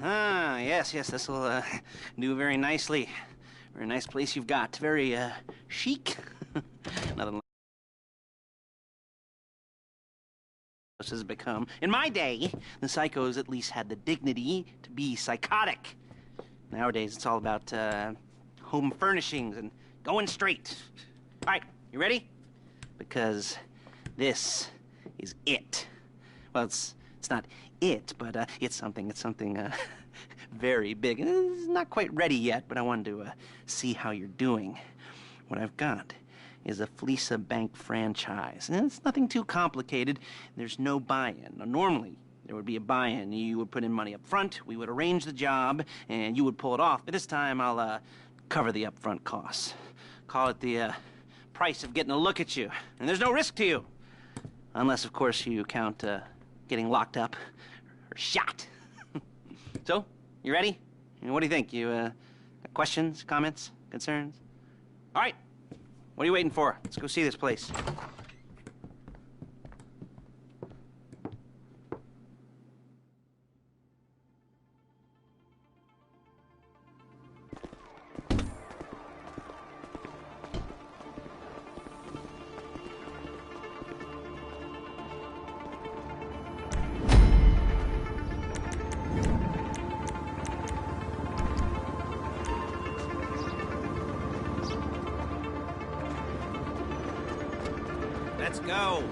Yes, this will do very nicely. Very nice place you've got. Very chic. Nothing like this has become. In my day, the psychos at least had the dignity to be psychotic. Nowadays, it's all about home furnishings and going straight. All right, you ready? Because this is it. Well, it's not it, but it's something very big. It's not quite ready yet, but I wanted to see how you're doing. What I've got is a Fleeca Bank franchise. And it's nothing too complicated. There's no buy-in. Now, normally, there would be a buy-in. You would put in money up front, we would arrange the job, and you would pull it off. But this time, I'll cover the upfront costs. Call it the price of getting a look at you. And there's no risk to you. Unless, of course, you count getting locked up or shot. So, you ready? What do you think? You got questions, comments, concerns? All right. What are you waiting for? Let's go see this place. Let's go.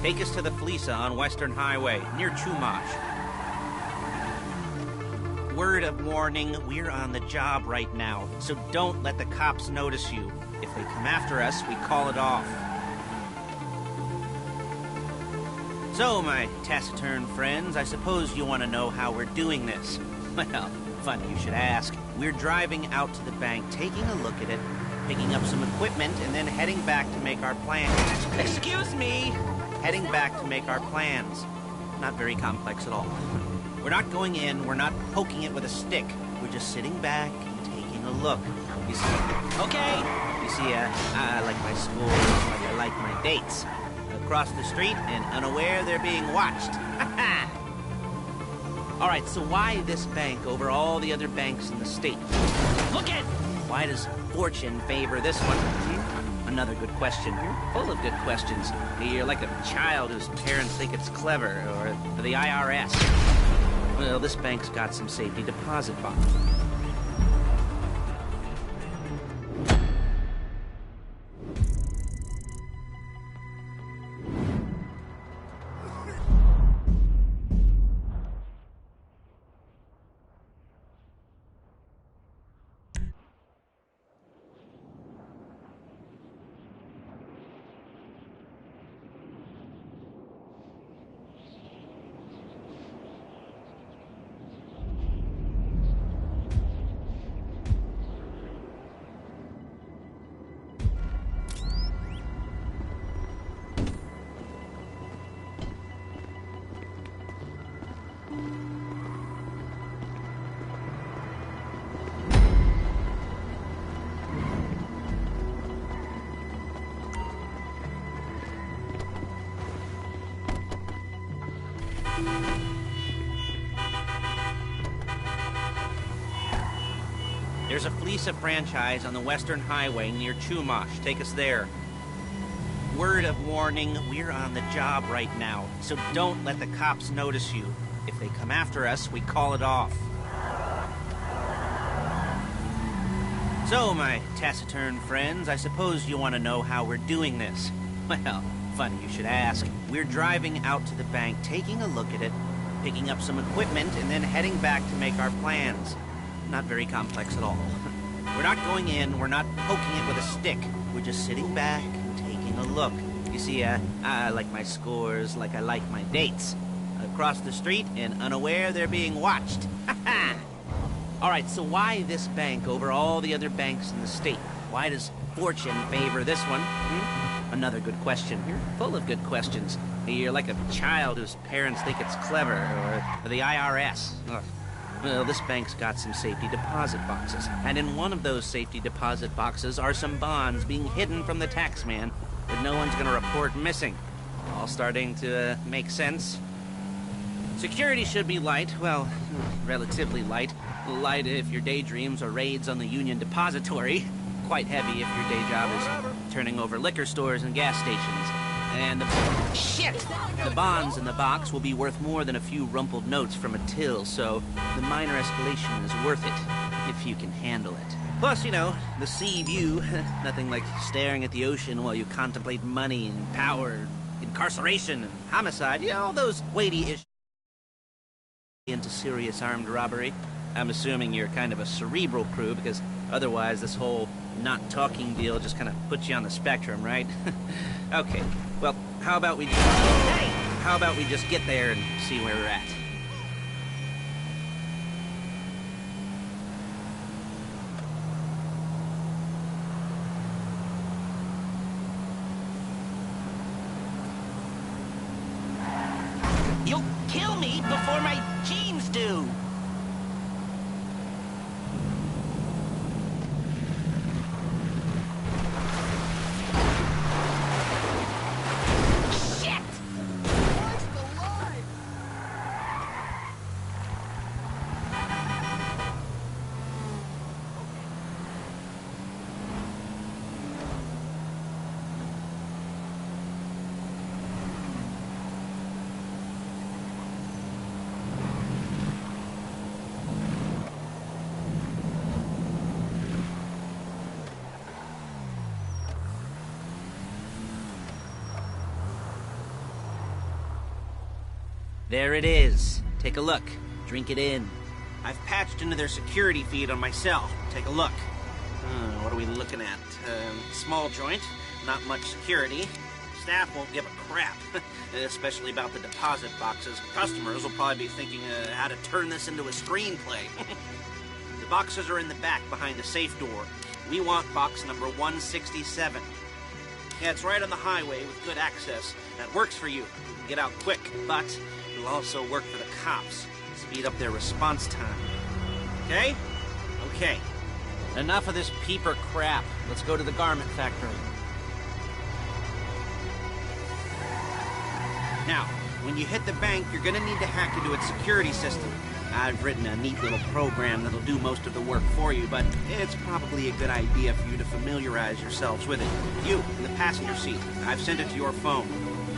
Take us to the Fleeca on Western Highway, near Chumash. Word of warning, we're on the job right now, so don't let the cops notice you. If they come after us, we call it off. So, my taciturn friends, I suppose you want to know how we're doing this. Well, funny you should ask. We're driving out to the bank, taking a look at it, picking up some equipment, and then heading back to make our plans. Excuse me! Heading back to make our plans. Not very complex at all. We're not going in, we're not poking it with a stick. We're just sitting back and taking a look. You see, okay! You see, I like my scores, like I like my dates. Across the street and unaware they're being watched. All right, so why this bank over all the other banks in the state? Look at! Why does fortune favor this one? Another good question. You're full of good questions. You're like a child whose parents think it's clever, or the IRS. Well, this bank's got some safety deposit bonds. There's a Fleeca franchise on the Western Highway near Chumash. Take us there. Word of warning, we're on the job right now, so don't let the cops notice you. If they come after us, we call it off. So, my taciturn friends, I suppose you want to know how we're doing this. Well, funny you should ask. We're driving out to the bank, taking a look at it, picking up some equipment, and then heading back to make our plans. Not very complex at all. We're not going in, we're not poking it with a stick. We're just sitting back and taking a look. You see, I like my scores like I like my dates. Across the street and unaware they're being watched. All right, so why this bank over all the other banks in the state? Why does fortune favor this one? Another good question. You're full of good questions. You're like a child whose parents think it's clever, or the IRS. Ugh. Well, this bank's got some safety deposit boxes, and in one of those safety deposit boxes are some bonds being hidden from the taxman that no one's gonna report missing. All starting to make sense. Security should be light, well, relatively light. Light if your daydreams are raids on the Union Depository. Quite heavy if your day job is turning over liquor stores and gas stations. And the bonds in the box will be worth more than a few rumpled notes from a till, so the minor escalation is worth it, if you can handle it. Plus, you know, the sea view, nothing like staring at the ocean while you contemplate money and power, incarceration and homicide, you know, all those weighty issues into serious armed robbery. I'm assuming you're kind of a cerebral crew, because otherwise this whole not talking deal just kind of puts you on the spectrum, right? Okay, well, how about we just get there and see where we're at? You'll kill me before my jeans do! There it is. Take a look. Drink it in. I've patched into their security feed on my cell. Take a look. What are we looking at? Small joint, not much security. Staff won't give a crap, especially about the deposit boxes. Customers will probably be thinking how to turn this into a screenplay. The boxes are in the back behind the safe door. We want box number 167. Yeah, it's right on the highway with good access. That works for you. You can get out quick, but it'll also work for the cops. Speed up their response time. Okay? Okay. Enough of this peeper crap. Let's go to the garment factory. Now, when you hit the bank, you're gonna need to hack into its security system. I've written a neat little program that'll do most of the work for you, but it's probably a good idea for you to familiarize yourselves with it. You, in the passenger seat, I've sent it to your phone.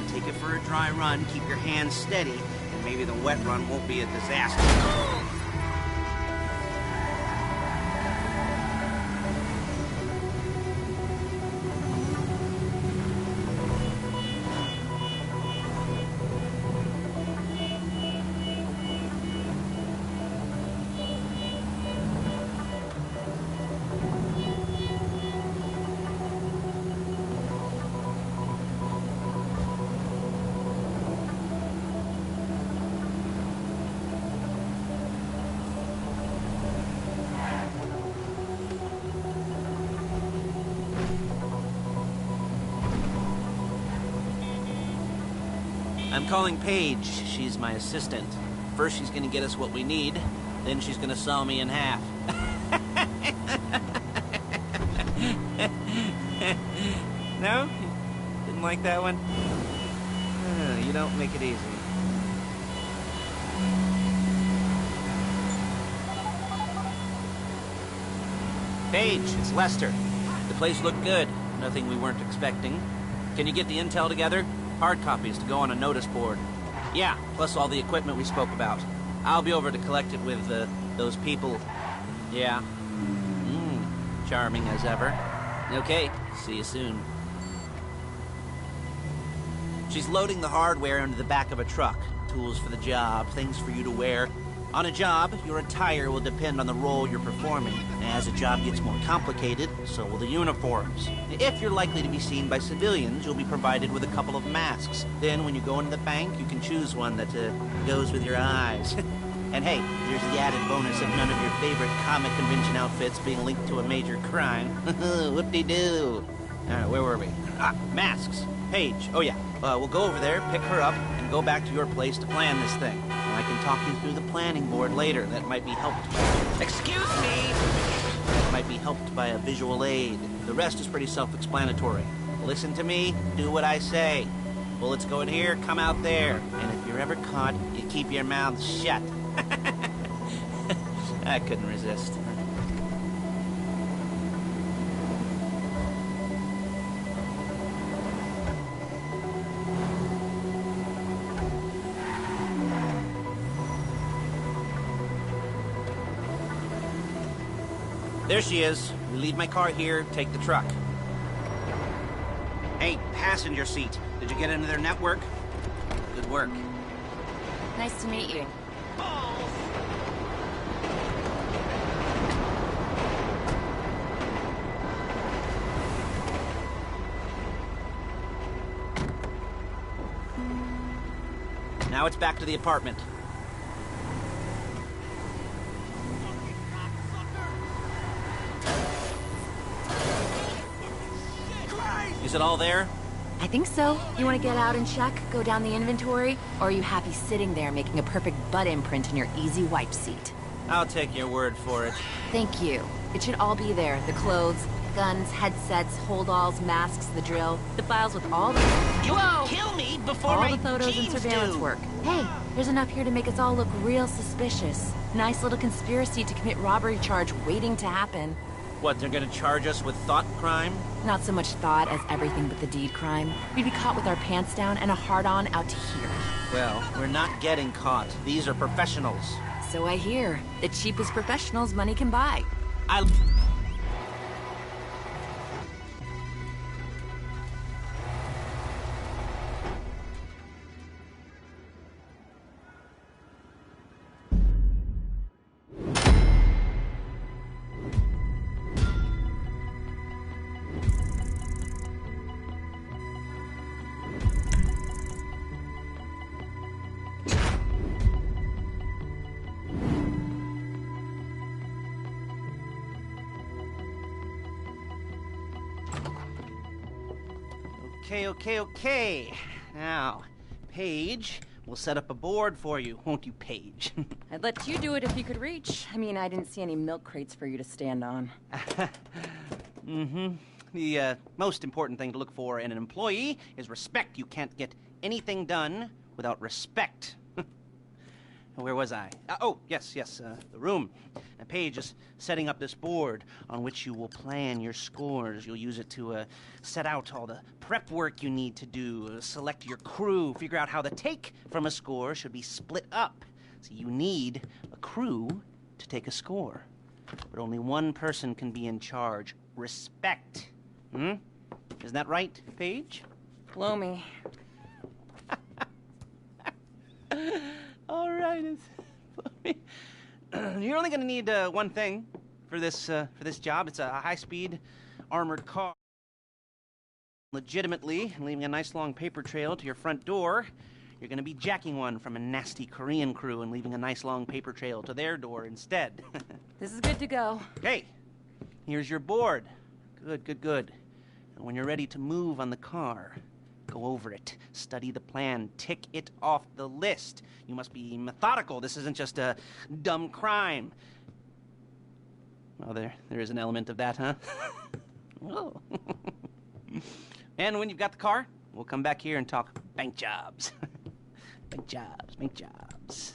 Take it for a dry run, keep your hands steady, and maybe the wet run won't be a disaster. I'm calling Paige. She's my assistant. First she's gonna get us what we need, then she's gonna saw me in half. No? Didn't like that one? You don't make it easy. Paige, it's Lester. The place looked good. Nothing we weren't expecting. Can you get the intel together? Hard copies to go on a notice board. Yeah, plus all the equipment we spoke about. I'll be over to collect it with, those people. Yeah. Charming as ever. Okay, see you soon. She's loading the hardware into the back of a truck. Tools for the job, things for you to wear. On a job, your attire will depend on the role you're performing. As a job gets more complicated, so will the uniforms. If you're likely to be seen by civilians, you'll be provided with a couple of masks. Then, when you go into the bank, you can choose one that goes with your eyes. And hey, there's the added bonus of none of your favorite comic convention outfits being linked to a major crime. Whoop-de-doo. Alright, where were we? Masks. Paige. Oh yeah, we'll go over there, pick her up, and go back to your place to plan this thing. I can talk you through the planning board later. That might be helped by... Excuse me! That might be helped by a visual aid. The rest is pretty self-explanatory. Listen to me, do what I say. Bullets go in here, come out there. And if you're ever caught, you keep your mouth shut. I couldn't resist. There she is. We leave my car here, take the truck. Hey, passenger seat. Did you get into their network? Good work. Nice to meet you. Balls! Now it's back to the apartment. Is it all there? I think so. You want to get out and check, go down the inventory, or are you happy sitting there making a perfect butt imprint in your easy wipe seat? I'll take your word for it. Thank you. It should all be there. The clothes, guns, headsets, hold-alls, masks, the drill, the files with all the... You won't kill me before all my the photos and jeans surveillance do. work. Hey, there's enough here to make us all look real suspicious. Nice little conspiracy to commit robbery charge waiting to happen. What, they're gonna charge us with thought crime? Not so much thought as everything but the deed crime. We'd be caught with our pants down and a hard-on out to here. Well, we're not getting caught. These are professionals. So I hear. The cheapest professionals money can buy. Okay. Now, Paige, we'll set up a board for you, won't you, Paige? I'd let you do it if you could reach. I mean, I didn't see any milk crates for you to stand on. The most important thing to look for in an employee is respect. You can't get anything done without respect. Where was I? Yes, the room. Paige is setting up this board on which you will plan your scores. You'll use it to set out all the prep work you need to do, select your crew, figure out how the take from a score should be split up. So you need a crew to take a score. But only one person can be in charge. Respect. Isn't that right, Paige? Blow me. All right, you're only going to need one thing for this job. It's a high-speed armored car. Legitimately, leaving a nice long paper trail to your front door. You're going to be jacking one from a nasty Korean crew and leaving a nice long paper trail to their door instead. This is good to go. Okay, here's your board. Good. And when you're ready to move on the car, go over it, study the plan, tick it off the list. You must be methodical. This isn't just a dumb crime. Well, there is an element of that, huh? Oh. And when you've got the car, we'll come back here and talk bank jobs. Bank jobs.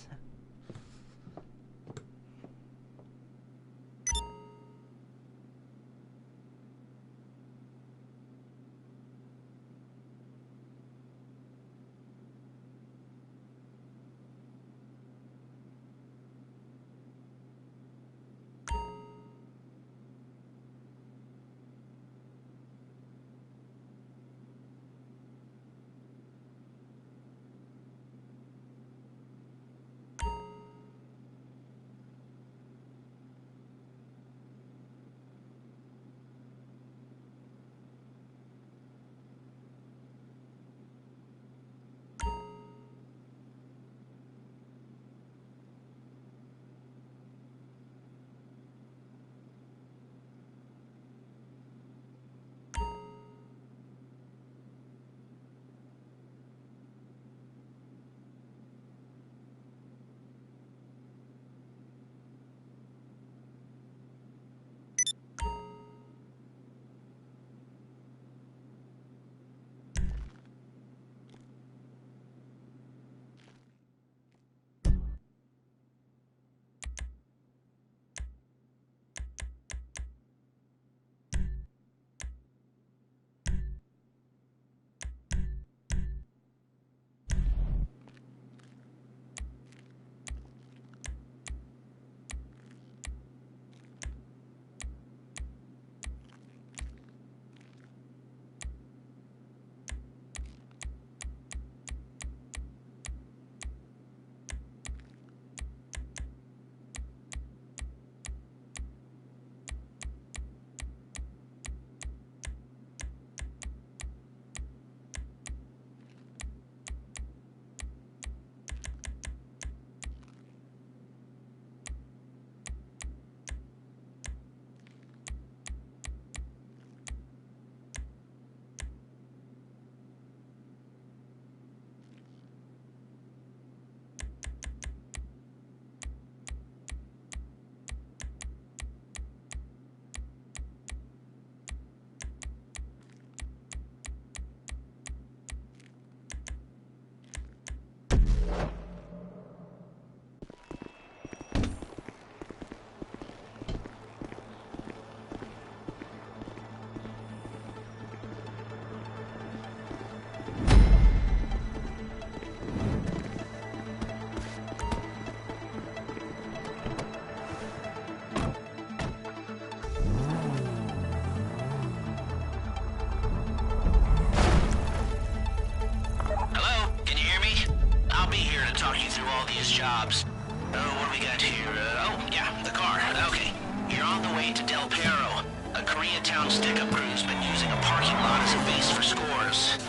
all these jobs. Oh, what do we got here? Oh, yeah, the car. Okay. You're on the way to Del Perro. A Koreatown stick-up crew's been using a parking lot as a base for scores.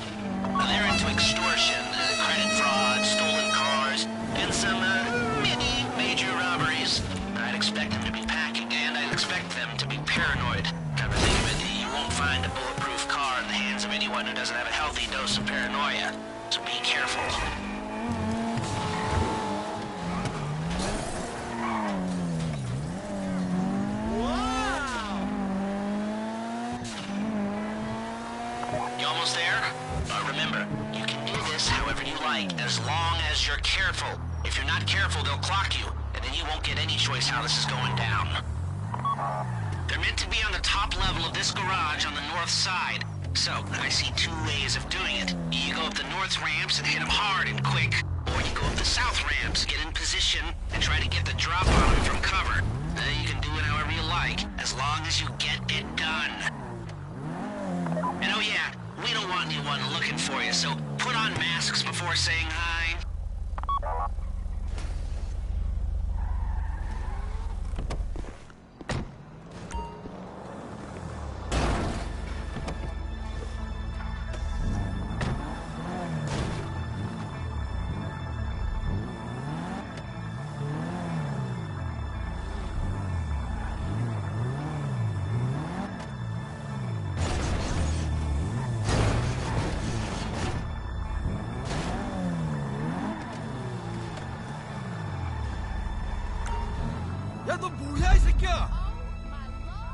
They're into extortion, credit fraud, stolen cars, and some, mini major robberies. I'd expect them to be packing, and I'd expect them to be paranoid. Come to think of it, you won't find a bulletproof car in the hands of anyone who doesn't have a healthy dose of paranoia. So be careful. You almost there? Remember, you can do this however you like, as long as you're careful. If you're not careful, they'll clock you, and then you won't get any choice how this is going down. They're meant to be on the top level of this garage on the north side. So, I see two ways of doing it. You go up the north ramps and hit them hard and quick, or you go up the south ramps, get in position, and try to get the drop on them from cover. You can do it however you like, as long as you get it done. And oh yeah, we don't want anyone looking for you, so put on masks before saying hi. 야, 너 뭐야, 이 새끼야!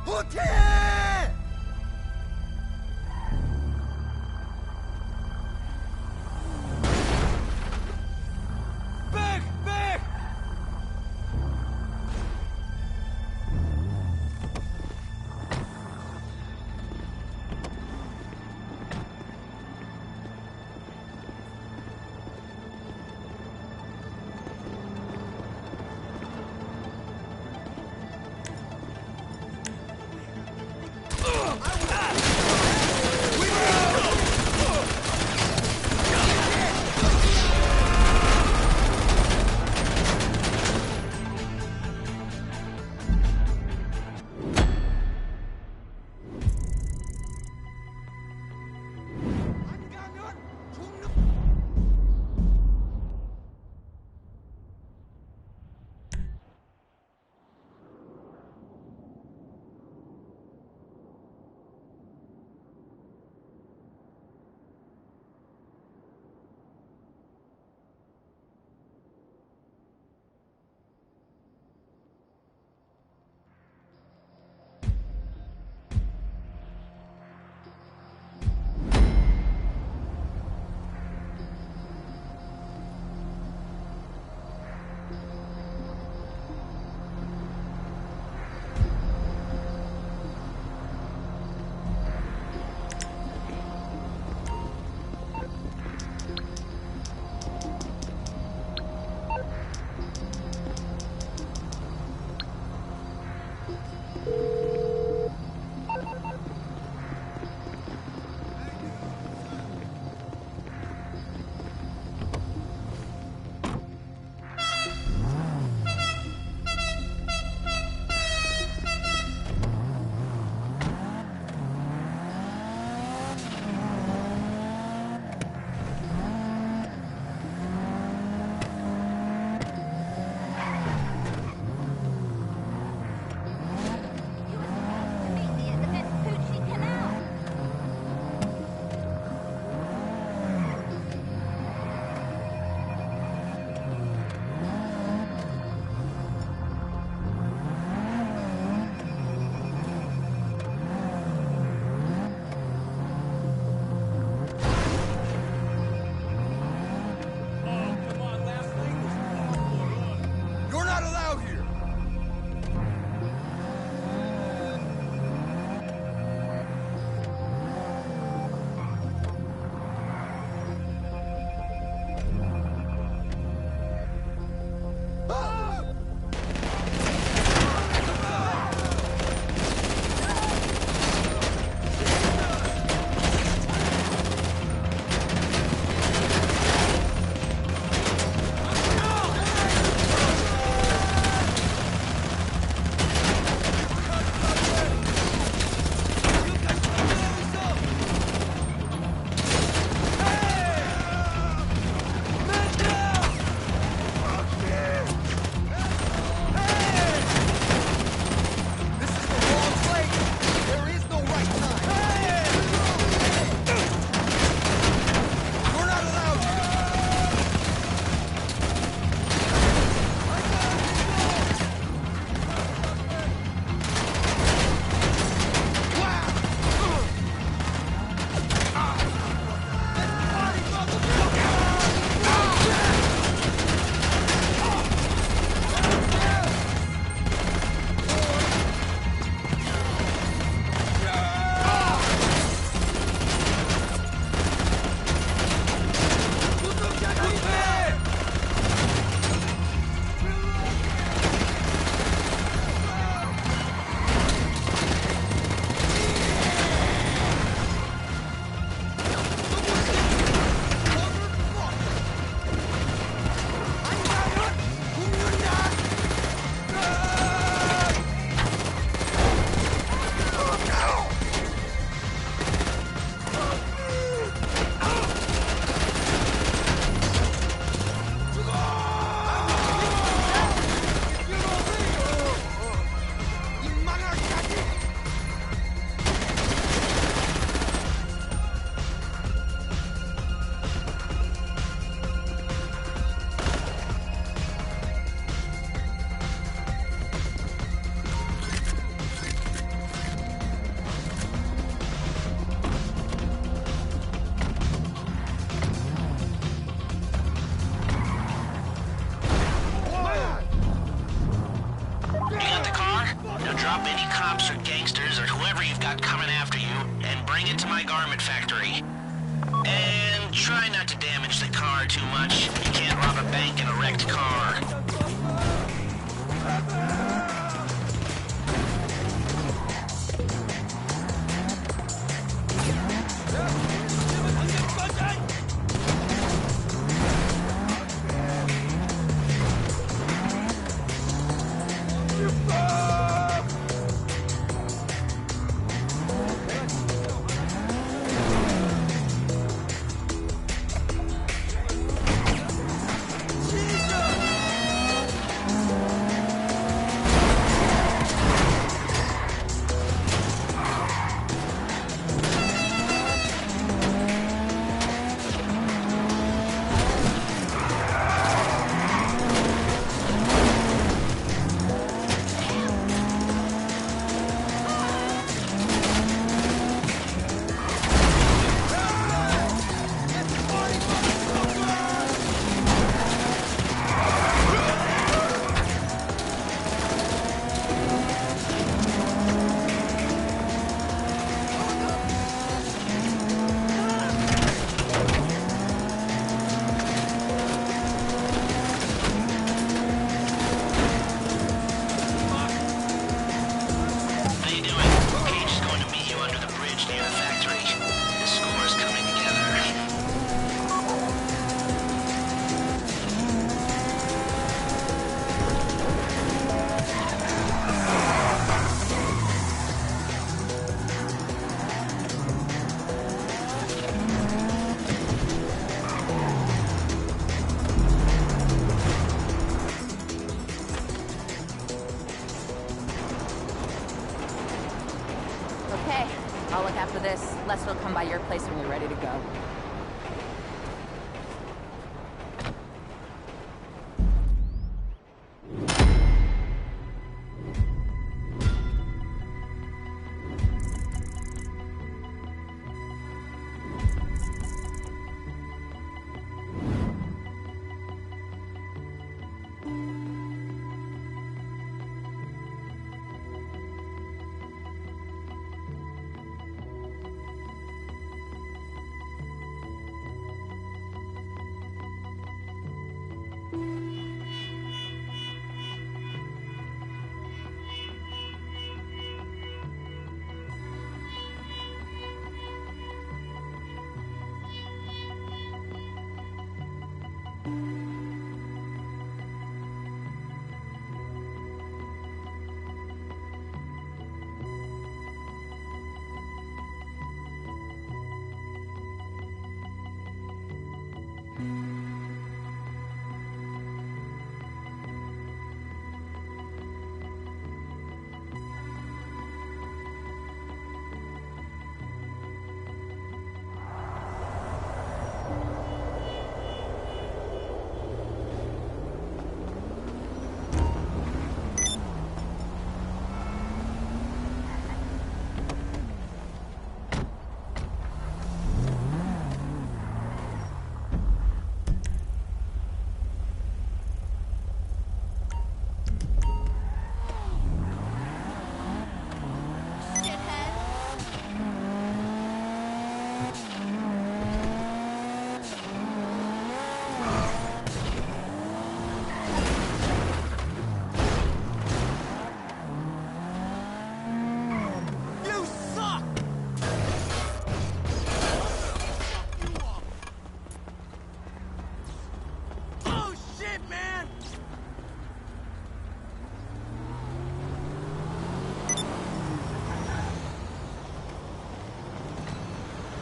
호텔! 백! 백! too much. You can't rob a bank in a wrecked car. Okay, I'll look after this. Lester will come by your place when you're ready to go.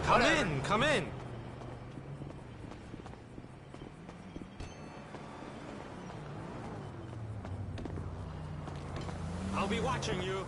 Come in, come in. I'll be watching you.